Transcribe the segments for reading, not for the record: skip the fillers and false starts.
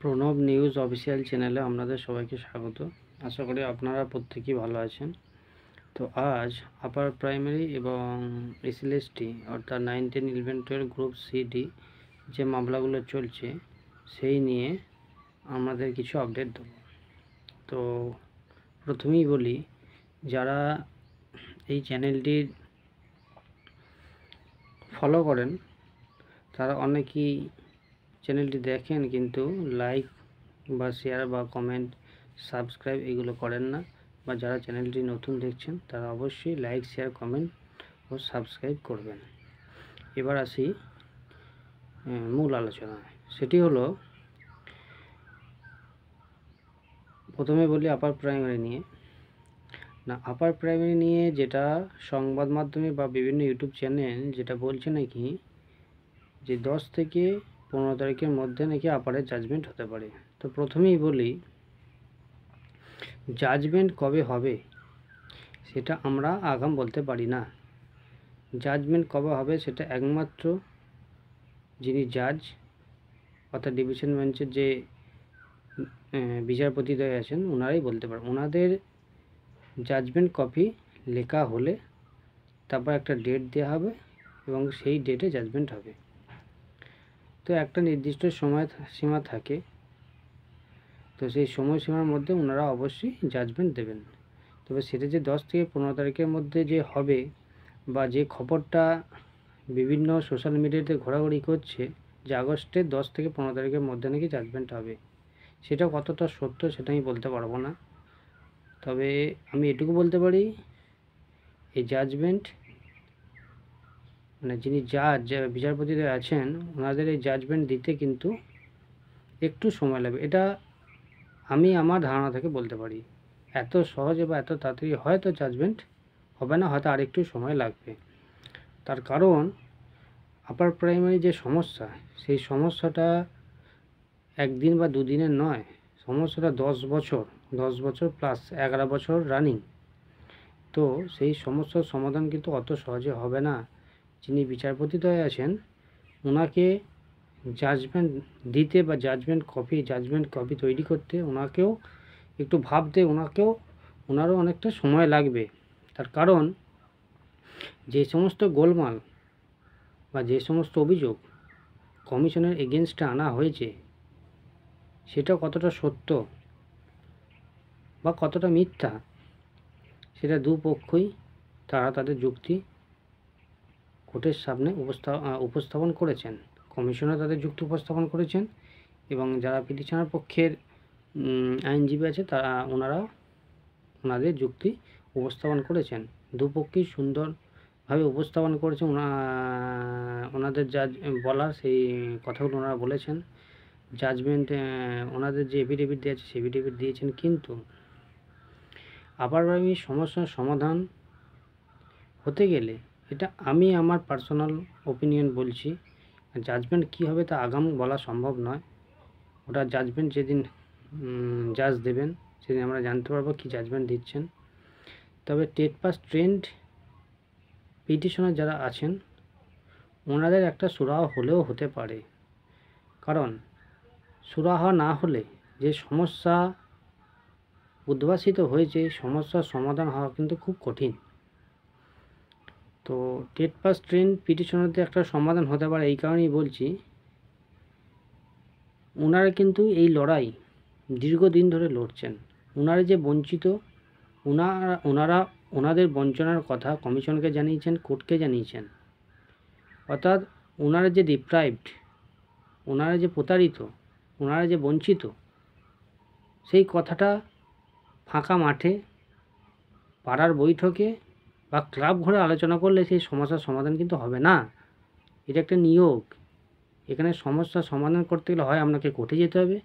Pranab news official চ্যানেলে আপনাদের সবাইকে স্বাগত। আশা করি আপনারা প্রত্যেকেই ভালো আছেন। তো আজ আপার প্রাইমারি এবং এসএলএসটি অর্থাৎ 9, 10, 11, 12 গ্রুপ সিডি যে মামলাগুলো চলছে সেই নিয়ে আমাদের কিছু আপডেট দেব। তো প্রথমেই বলি, যারা এই চ্যানেলটির ফলো করেন তারা অনেকেই চ্যানেলটি দেখেন কিন্তু লাইক বা শেয়ার বা কমেন্ট, সাবস্ক্রাইব এগুলো করেন না। বা যারা চ্যানেলটি নতুন দেখছেন তারা অবশ্যই লাইক, শেয়ার, কমেন্ট ও সাবস্ক্রাইব করবেন। এবার আসি মূল আলোচনায়। সেটি হলো, প্রথমে বলি আপার প্রাইমারি নিয়ে। আপার প্রাইমারি নিয়ে যেটা সংবাদ মাধ্যমে বা বিভিন্ন ইউটিউব চ্যানেল যেটা বলছে নাকি যে 10 থেকে 15 তারিখের মধ্যে নাকি আপারের জাজমেন্ট হতে পারে। তো প্রথমেই বলি, জাজমেন্ট কবে হবে সেটা আমরা আগাম বলতে পারি না। জাজমেন্ট কবে হবে সেটা একমাত্র যিনি জাজ অর্থাৎ ডিভিশন বেঞ্চের যে বিচারপতিদ্বয় আছেন ওনারাই বলতে পারেন। ওনাদের জাজমেন্ট কপি লেখা হলে তারপর একটা ডেট দেওয়া হবে এবং সেই ডেটে জাজমেন্ট হবে। তো একটা নির্দিষ্ট সময় সীমা থাকে, তো সেই সময়সীমার মধ্যে ওনারা অবশ্যই জাজমেন্ট দেবেন। তবে সেটা যে 10 থেকে 15 তারিখের মধ্যে যে হবে বা যে খবরটা বিভিন্ন সোশ্যাল মিডিয়াতে ঘোরাঘুরি করছে যে আগস্টের 10 থেকে 15 তারিখের মধ্যে নাকি জাজমেন্ট হবে, সেটা কতটা সত্য সেটা আমি বলতে পারবো না। তবে আমি এটুকু বলতে পারি, এই জাজমেন্ট মানে যিনি জাজ বিচারপতিদের আছেন ওনাদের এই জাজমেন্ট দিতে কিন্তু একটু সময় লাগবে। এটা আমি আমার ধারণা থেকে বলতে পারি। এত সহজে বা এত তাড়াতাড়ি হয়তো জাজমেন্ট হবে না, হয়তো আরেকটু সময় লাগবে। তার কারণ আপার প্রাইমারি যে সমস্যা, সেই সমস্যাটা একদিন বা দুদিনের নয়, সমস্যাটা 10 বছর প্লাস 11 বছর রানিং। তো সেই সমস্যার সমাধান কিন্তু অত সহজে হবে না। যিনি বিচারপতিদ্বয় আছেন ওনাকে জাজমেন্ট দিতে বা জাজমেন্ট কপি তৈরি করতে ওনাকেও একটু ভাবতে ওনারও অনেকটা সময় লাগবে। তার কারণ যে সমস্ত গোলমাল বা যে সমস্ত অভিযোগ কমিশনের এগেনস্টে আনা হয়েছে সেটা কতটা সত্য বা কতটা মিথ্যা সেটা দুপক্ষই তারা তাদের যুক্তি কোর্টের সামনে উপস্থাপন করেছেন। কমিশনার তাদের যুক্তি উপস্থাপন করেছেন এবং যারা পিটিশনার পক্ষের আইনজীবী আছে তারা ওনাদের যুক্তি উপস্থাপন করেছেন। দুপক্ষই সুন্দরভাবে উপস্থাপন করেছেন। ওনাদের যা বলার সেই কথাগুলো ওনারা বলেছেন। জাজমেন্ট ওনাদের যে এফিডেভিট দিয়েছে সেই এফিডেভিট দিয়েছেন। কিন্তু আপার প্রাইমারি সমস্যার সমাধান হতে গেলে এটা আমি আমার পার্সোনাল ওপিনিয়ন বলছি, জাজমেন্ট কী হবে তা আগাম বলা সম্ভব নয়। ওটা জাজমেন্ট যেদিন জাজ দেবেন সেদিন আমরা জানতে পারবো কী জাজমেন্ট দিচ্ছেন। তবে টেট পাস ট্রেন্ড পিটিশনার যারা আছেন ওনাদের একটা সুরাহা হলেও হতে পারে। কারণ সুরাহা না হলে যে সমস্যা উদ্ভাসিত হয়েছে সমস্যার সমাধান হওয়া কিন্তু খুব কঠিন। তো টেট পাস ট্রেন্ড পিটিশনারদের একটা সমাধান হতে পারে, এই কারণেই বলছি ওনারা কিন্তু এই লড়াই দীর্ঘদিন ধরে লড়ছেন। ওনারা যে বঞ্চিত, ওনাদের বঞ্চনার কথা কমিশনকে জানিয়েছেন, কোর্টকে জানিয়েছেন। অর্থাৎ ওনারা যে ডিপ্রাইভড, ওনারা যে প্রতারিত, ওনারা যে বঞ্চিত, সেই কথাটা ফাঁকা মাঠে পাড়ার বৈঠকে বা ক্লাব ঘরে আলোচনা করলে সেই সমস্যার সমাধান কিন্তু হবে না। এটা একটা নিয়োগ। এখানে সমস্যার সমাধান করতে গেলে হয় আপনাকে কোর্টে যেতে হবে,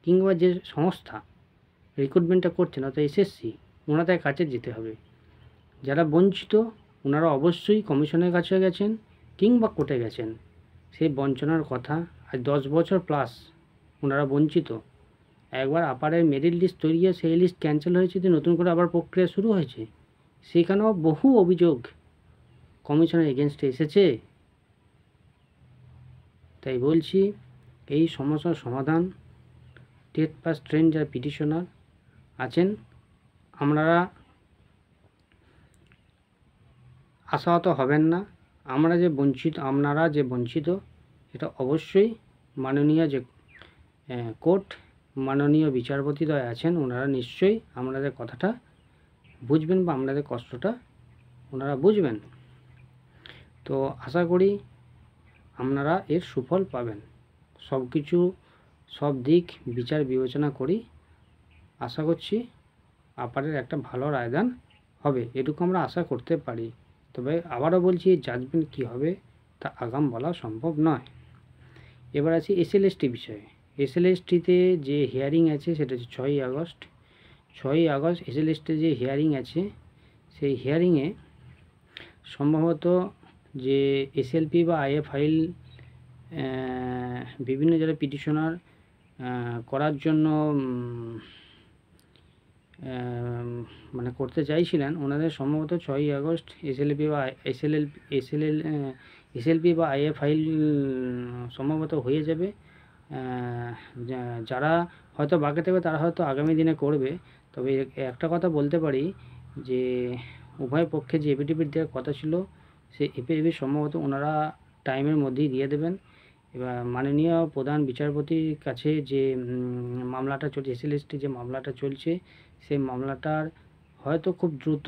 কিংবা যে সংস্থা রিক্রুটমেন্টটা করছেন অর্থাৎ এসএসসি ওনাদের কাছে যেতে হবে। যারা বঞ্চিত ওনারা অবশ্যই কমিশনের কাছে গেছেন কিংবা কোর্টে গেছেন। সেই বঞ্চনার কথা আজ 10 বছর প্লাস ওনারা বঞ্চিত। একবার আপারের মেরিট লিস্ট তৈরি হয়ে সেই লিস্ট ক্যান্সেল হয়েছে, দিয়ে নতুন করে আবার প্রক্রিয়া শুরু হয়েছে। সেখানেও বহু অভিযোগ কমিশনের এগেনস্টে এসেছে। তাই বলছি এই সমস্যার সমাধান টেট পাস ট্রেন যারা পিটিশনার আছেন, আপনারা আশাহত হবেন না। আপনারা যে বঞ্চিত এটা অবশ্যই মাননীয় যে কোর্ট, মাননীয় বিচারপতিদ্বয় আছেন, ওনারা নিশ্চয়ই আপনাদের কথাটা বুঝবেন বা আপনাদের কষ্টটা ওনারা বুঝবেন। তো আশা করি আপনারা এর সুফল পাবেন। সব দিক বিচার বিবেচনা করি আশা করছি আপনাদের একটা ভালো রায়দান হবে, এটুকু আমরা আশা করতে পারি। তবে আবারও বলছি, জাজমেন্ট কী হবে তা আগাম বলা সম্ভব নয়। এবার আছে এসএলএসটি বিষয়ে। এসএলএসটিতে যে হিয়ারিং আছে সেটা হচ্ছে 6ই আগস্ট। 6ই আগস্ট এসএলএসটি যে হিয়ারিং আছে, সেই হিয়ারিংয়ে সম্ভবত যে এসএলপি বা আইএ ফাইল বিভিন্ন যারা পিটিশনার করার জন্য মানে করতে চাইছিলেন, ওনাদের সম্ভবত 6ই আগস্ট এসএলপি বা আইএ ফাইল সম্ভবত হয়ে যাবে। যারা হয়তো বাকি থাকবে তারা হয়তো আগামী দিনে করবে। তবে একটা কথা বলতে পারি যে উভয় পক্ষে যে এফিডেভিট দেওয়ার কথা ছিল, সেই এফিডেভিট সম্ভবত ওনারা টাইমের মধ্যেই দিয়ে দেবেন। এবার মাননীয় প্রধান বিচারপতির কাছে যে মামলাটা চলছে, এসএলএসটি যে মামলাটা চলছে, সেই মামলাটার হয়তো খুব দ্রুত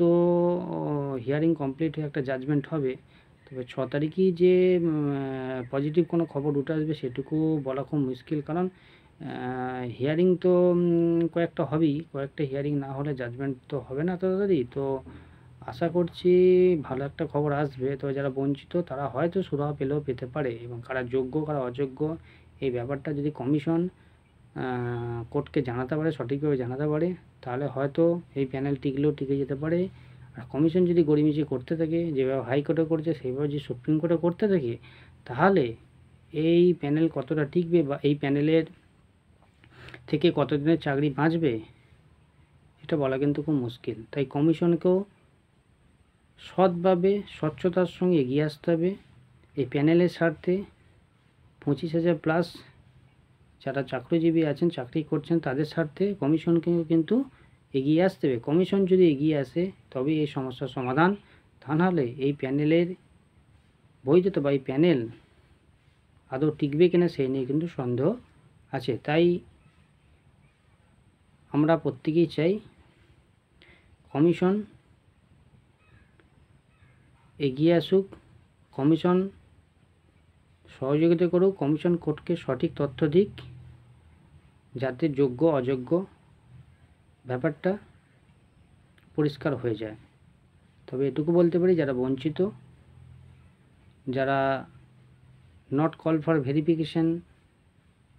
হিয়ারিং কমপ্লিট হয়ে একটা জাজমেন্ট হবে। তবে 6 তারিখই যে পজিটিভ কোনো খবর উঠে আসবে সেটুকু বলা খুব মুশকিল, কারণ হিয়ারিং তো কয়েকটা হবেই, কয়েকটা হিয়ারিং না হলে জাজমেন্ট তো হবে না তাড়াতাড়ি। তো আশা করছি ভালো একটা খবর আসবে। তো যারা বঞ্চিত তারা হয়তো সুরাহা পেলেও পেতে পারে, এবং কারা যোগ্য কারা অযোগ্য এই ব্যাপারটা যদি কমিশন কোর্টকে জানাতে পারে, সঠিকভাবে জানাতে পারে, তাহলে হয়তো এই প্যানেল টিকলেও টিকে যেতে পারে। আর কমিশন যদি গড়িমিচি করতে থাকে, যেভাবে হাইকোর্টে করছে সেইভাবে যদি সুপ্রিম কোর্টে করতে থাকে, তাহলে এই প্যানেল কতটা টিকবে বা এই প্যানেলের থেকে কতদিনের চাকরি বাঁচবে এটা বলা কিন্তু খুব মুশকিল। তাই কমিশনকেও সৎভাবে স্বচ্ছতার সঙ্গে এগিয়ে আসতে হবে এই প্যানেলের স্বার্থে। 25,000 প্লাস যারা চাকরিজীবী আছেন, চাকরি করছেন, তাদের স্বার্থে কমিশনকেও কিন্তু এগিয়ে আসতে হবে। কমিশন যদি এগিয়ে আসে তবে এই সমস্যার সমাধান, তা নাহলে এই প্যানেলের বৈধতা বা এই প্যানেল আদৌ টিকবে কিনা সেই নিয়ে কিন্তু সন্দেহ আছে। তাই আমরা প্রত্যেকেই চাই কমিশন এগিয়ে আসুক, কমিশন সহযোগিতা করুক, কমিশন কোর্টকে সঠিক তথ্য দিক, যাতে যোগ্য অযোগ্য ব্যাপারটা পরিষ্কার হয়ে যায়। তবে এটুকু বলতে পারি, যারা বঞ্চিত, যারা নট কল ফর ভেরিফিকেশন,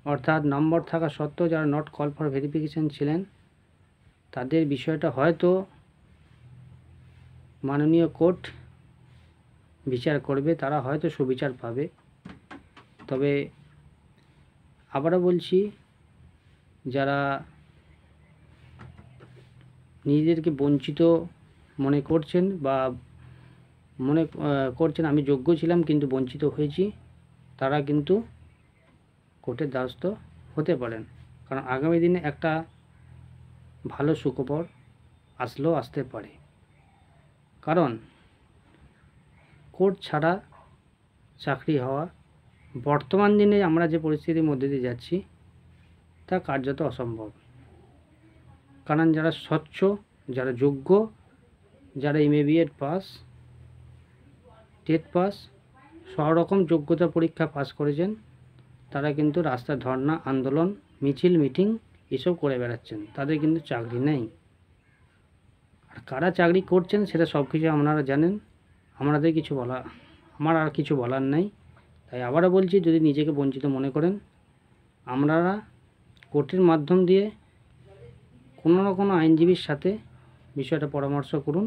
অর্থাৎ নম্বর থাকা সত্ত্বেও যারা নট কল ফর ভেরিফিকেশন ছিলেন, তাদের বিষয়টা হয়তো মাননীয় কোর্ট বিচার করবে, তারা হয়তো সুবিচার পাবে। তবে আবারও বলছি, যারা নিজেদেরকে বঞ্চিত মনে করছেন বা মনে করছেন আমি যোগ্য ছিলাম কিন্তু বঞ্চিত হয়েছি, তারা কিন্তু কোর্টের দ্বারস্থ হতে পারেন। কারণ আগামী দিনে একটা ভালো সুখবর আসলেও আসতে পারে। কারণ কোর্ট ছাড়া চাকরি হওয়া বর্তমান দিনে আমরা যে পরিস্থিতির মধ্যে দিয়ে যাচ্ছি তা কার্যত অসম্ভব। কারণ যারা স্বচ্ছ, যারা যোগ্য, যারা এমএবিএড পাস, টেট পাস, সব রকম যোগ্যতা পরীক্ষা পাস করেছেন, তারা কিন্তু রাস্তা ধর্ণা, আন্দোলন, মিছিল, মিটিং এসব করে বেড়াচ্ছেন, তাদের কিন্তু চাকরি নেই। আর কারা চাকরি করছেন সেটা সব কিছু আপনারা জানেন, আমার আর কিছু বলার নেই। তাই আবারও বলছি, যদি নিজেকে বঞ্চিত মনে করেন, আপনারা কোর্টের মাধ্যম দিয়ে কোনো না কোনো আইনজীবীর সাথে বিষয়টা পরামর্শ করুন,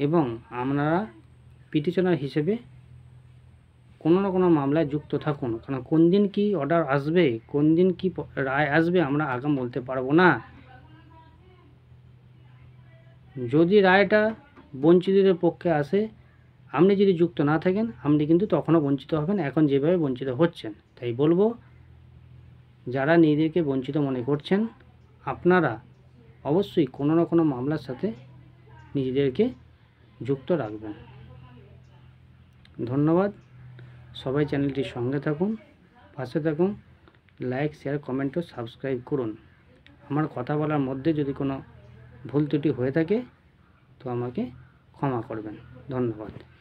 এবং আপনারা পিটিশনার হিসেবে কোনো না কোনো মামলায় যুক্ত থাকুন। কারণ কোন দিন কি অর্ডার আসবে, কোন দিন কি রায় আসবে আমরা আগাম বলতে পারবো না। যদি রায়টা বঞ্চিতদের পক্ষে আসে, আপনি যদি যুক্ত না থাকেন, আপনি কিন্তু তখনও বঞ্চিত হবেন, এখন যেভাবে বঞ্চিত হচ্ছেন। তাই বলবো, যারা নিজেদেরকে বঞ্চিত মনে করছেন, আপনারা অবশ্যই কোনো না কোনো মামলার সাথে নিজেদেরকে যুক্ত রাখবেন। ধন্যবাদ। সবাই চ্যানেলটির সঙ্গে থাকুন, পাশে থাকুন, লাইক, শেয়ার, কমেন্ট ও সাবস্ক্রাইব করুন। আমার কথা বলার মধ্যে যদি কোনো ভুল ত্রুটি হয়ে থাকে তো আমাকে ক্ষমা করবেন। ধন্যবাদ।